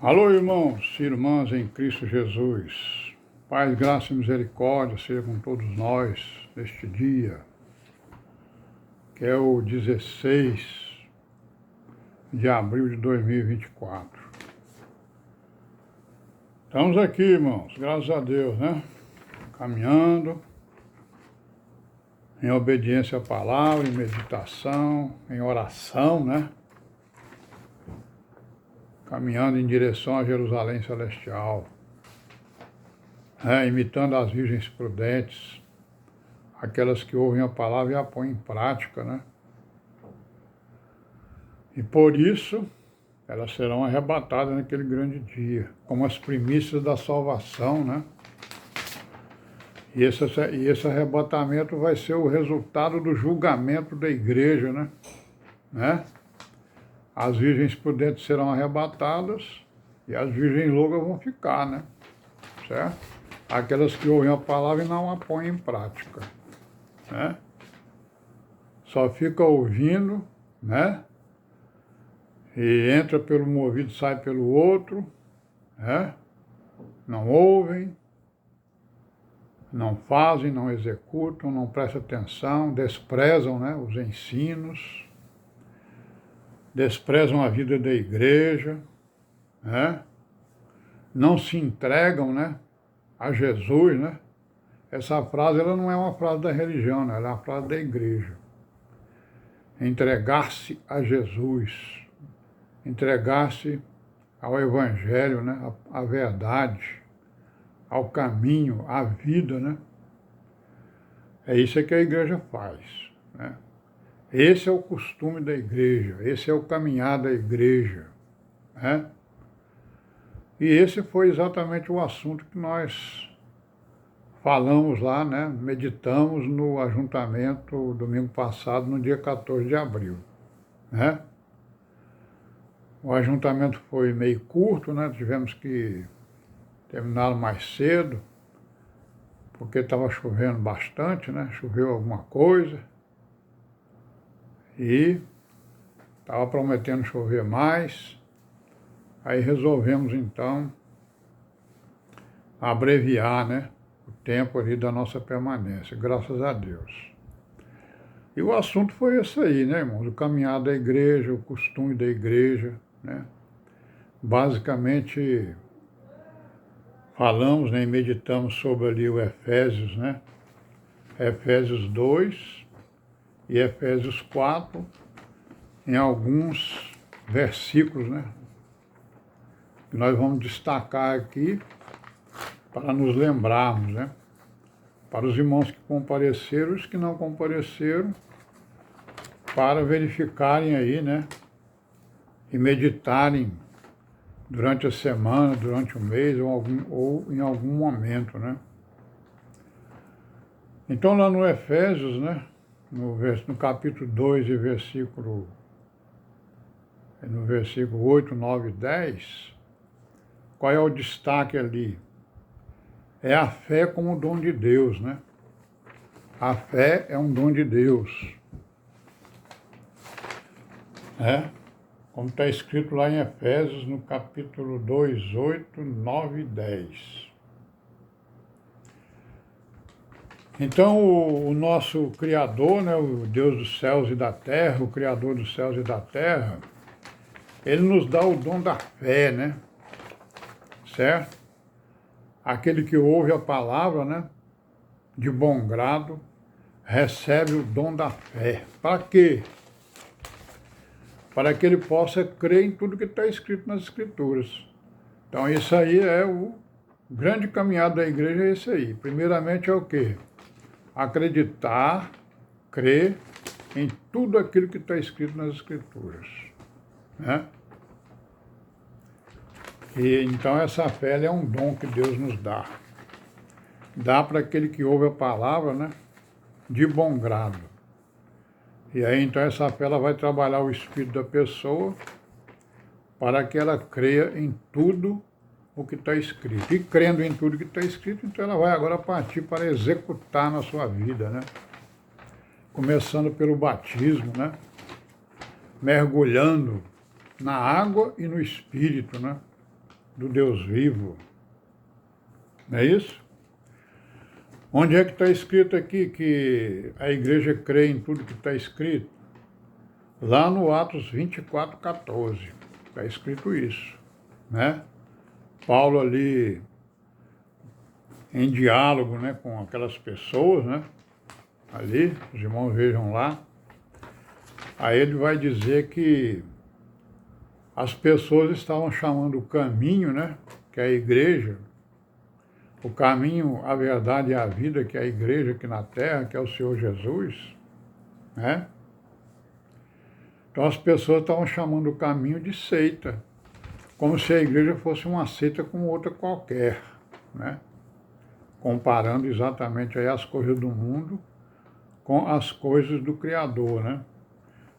Alô, irmãos e irmãs em Cristo Jesus. Paz, graça e misericórdia seja com todos nós neste dia, que é o 16 de abril de 2024. Estamos aqui, irmãos, graças a Deus, né? Caminhando em obediência à palavra, em meditação, em oração, né? Caminhando em direção a Jerusalém Celestial, imitando as virgens prudentes, aquelas que ouvem a palavra e a põem em prática, né? E por isso, elas serão arrebatadas naquele grande dia, como as primícias da salvação, né? E esse arrebatamento vai ser o resultado do julgamento da igreja, né? As virgens prudentes serão arrebatadas e as virgens loucas vão ficar, né? Certo? Aquelas que ouvem a palavra e não a põem em prática, né? Só fica ouvindo, né? E entra pelo um ouvido, sai pelo outro, né? Não ouvem, não fazem, não executam, não prestam atenção, desprezam, né, os ensinos, desprezam a vida da igreja, né? Não se entregam, né, a Jesus, né? Essa frase ela não é uma frase da religião, né? Ela é uma frase da igreja. Entregar-se a Jesus, entregar-se ao Evangelho, né? À verdade, ao caminho, à vida, né? É isso que a igreja faz, né? Esse é o costume da igreja, esse é o caminhar da igreja, né? E esse foi exatamente o assunto que nós falamos lá, né? Meditamos no ajuntamento domingo passado, no dia 14 de abril, né? O ajuntamento foi meio curto, né? Tivemos que terminá-lo mais cedo, porque estava chovendo bastante, né? Choveu alguma coisa e estava prometendo chover mais. Aí resolvemos, então, abreviar, né, o tempo ali da nossa permanência, graças a Deus. E o assunto foi esse aí, né, irmãos? O caminhar da igreja, o costume da igreja, né? Basicamente, falamos, né, e meditamos sobre ali o Efésios, né? Efésios 2 e Efésios 4, em alguns versículos, né? Que nós vamos destacar aqui para nos lembrarmos, né? Para os irmãos que compareceram e os que não compareceram, para verificarem aí, né? E meditarem durante a semana, durante o mês ou em algum momento, né? Então lá no Efésios, né? No capítulo 2 e no versículo 8, 9 e 10, qual é o destaque ali? É a fé como dom de Deus, né? A fé é um dom de Deus. Como está escrito lá em Efésios, no capítulo 2, 8, 9 e 10. Então, o nosso Criador, né, o Deus dos céus e da terra, o Criador dos céus e da terra, ele nos dá o dom da fé, né? Certo? Aquele que ouve a palavra, né, de bom grado, recebe o dom da fé. Para quê? Para que ele possa crer em tudo que está escrito nas Escrituras. Então, isso aí é o grande caminhado da igreja, é esse aí. Primeiramente é o quê? Acreditar, crer em tudo aquilo que está escrito nas Escrituras, né? E então essa fé é um dom que Deus nos dá. Dá para aquele que ouve a palavra, né, de bom grado. E aí então essa fé ela vai trabalhar o espírito da pessoa para que ela creia em tudo o que está escrito. E crendo em tudo que está escrito, então ela vai agora partir para executar na sua vida, né? Começando pelo batismo, né? Mergulhando na água e no espírito, né? do Deus vivo. Não é isso? Onde é que está escrito aqui que a igreja crê em tudo que está escrito? Lá no Atos 24:14, está escrito isso, né? Paulo ali em diálogo, né, com aquelas pessoas, né? Ali, os irmãos vejam lá. Aí ele vai dizer que as pessoas estavam chamando o caminho, né, que é a igreja, o caminho, a verdade e a vida, que é a igreja aqui na terra, que é o Senhor Jesus, né? Então as pessoas estavam chamando o caminho de seita, como se a igreja fosse uma seita como outra qualquer, né? Comparando exatamente aí as coisas do mundo com as coisas do Criador, né?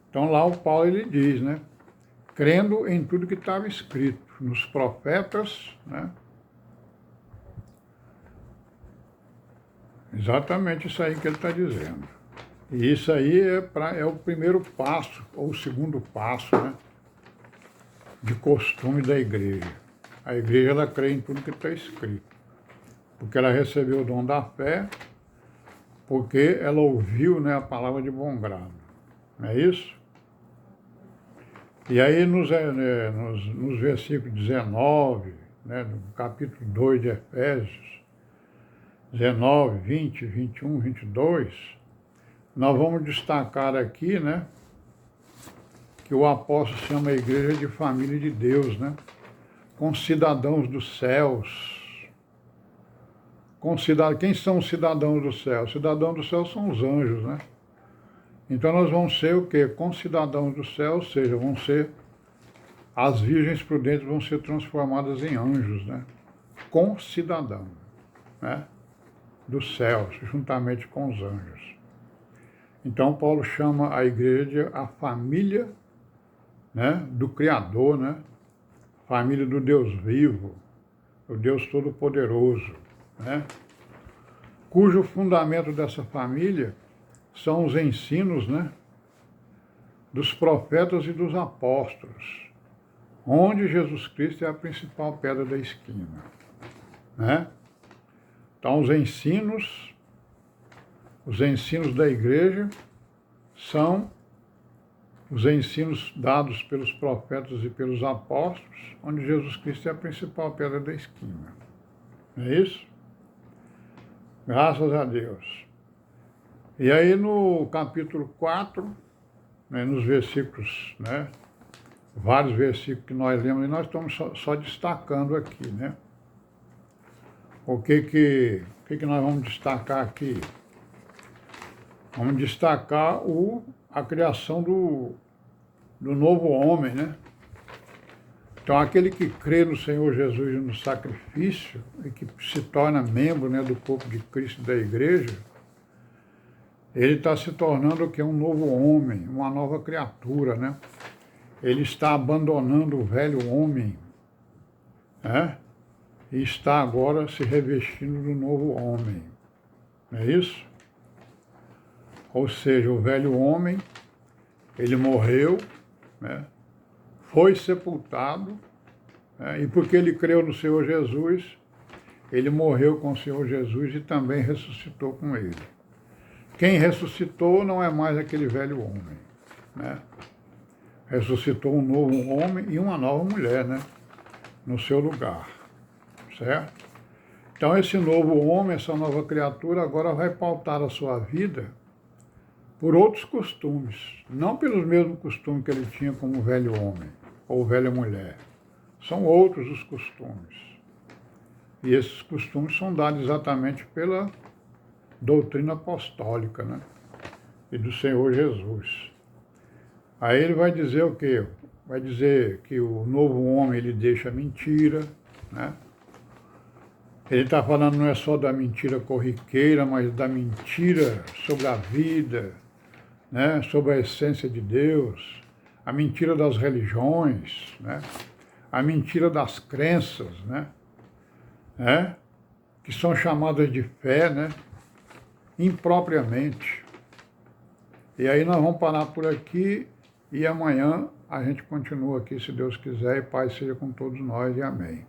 Então lá o Paulo ele diz, né? Crendo em tudo que estava escrito, nos profetas, né? Exatamente isso aí que ele está dizendo. E isso aí é o primeiro passo, ou o segundo passo, né? De costume da igreja. A igreja ela crê em tudo que está escrito, porque ela recebeu o dom da fé, porque ela ouviu, né, a palavra de bom grado. Não é isso? E aí nos versículos 19, né, no capítulo 2 de Efésios, 19, 20, 21, 22, nós vamos destacar aqui, né, que o apóstolo chama a igreja de família de Deus, né, com cidadãos dos céus. Quem são os cidadãos do céu? Os cidadãos do céu são os anjos, né? Então nós vamos ser o quê? Concidadãos do céu, ou seja, vão ser, as virgens prudentes vão ser transformadas em anjos, né? Concidadão, né? Dos céus, juntamente com os anjos. Então Paulo chama a igreja a família, né, do Criador, né? Família do Deus vivo, o Deus Todo-Poderoso, né? Cujo fundamento dessa família são os ensinos, né, dos profetas e dos apóstolos, onde Jesus Cristo é a principal pedra da esquina, né? Então os ensinos da igreja são os ensinos dados pelos profetas e pelos apóstolos, onde Jesus Cristo é a principal pedra da esquina. Não é isso? Graças a Deus. E aí no capítulo 4, né, nos versículos, né, vários versículos que nós lemos, e nós estamos só destacando aqui, né? O que nós vamos destacar aqui? Vamos destacar a criação do novo homem, né? Então, aquele que crê no Senhor Jesus e no sacrifício, e que se torna membro, né, do corpo de Cristo e da igreja, ele está se tornando o que? Um novo homem, uma nova criatura, né? Ele está abandonando o velho homem, né? E está agora se revestindo do novo homem. Não é isso? Ou seja, o velho homem, ele morreu, né? Foi sepultado, né? E porque ele creu no Senhor Jesus, ele morreu com o Senhor Jesus e também ressuscitou com ele. Quem ressuscitou não é mais aquele velho homem, né? Ressuscitou um novo homem e uma nova mulher, né? No seu lugar, certo? Então esse novo homem, essa nova criatura, agora vai pautar a sua vida por outros costumes, não pelos mesmos costumes que ele tinha como velho homem ou velha mulher. São outros os costumes. E esses costumes são dados exatamente pela doutrina apostólica, né? E do Senhor Jesus. Aí ele vai dizer o quê? Vai dizer que o novo homem ele deixa a mentira, né? Ele está falando não é só da mentira corriqueira, mas da mentira sobre a vida, né? Sobre a essência de Deus, a mentira das religiões, né? A mentira das crenças, né? Que são chamadas de fé, né? Impropriamente. E aí nós vamos parar por aqui e amanhã a gente continua aqui, se Deus quiser, e paz seja com todos nós, e amém.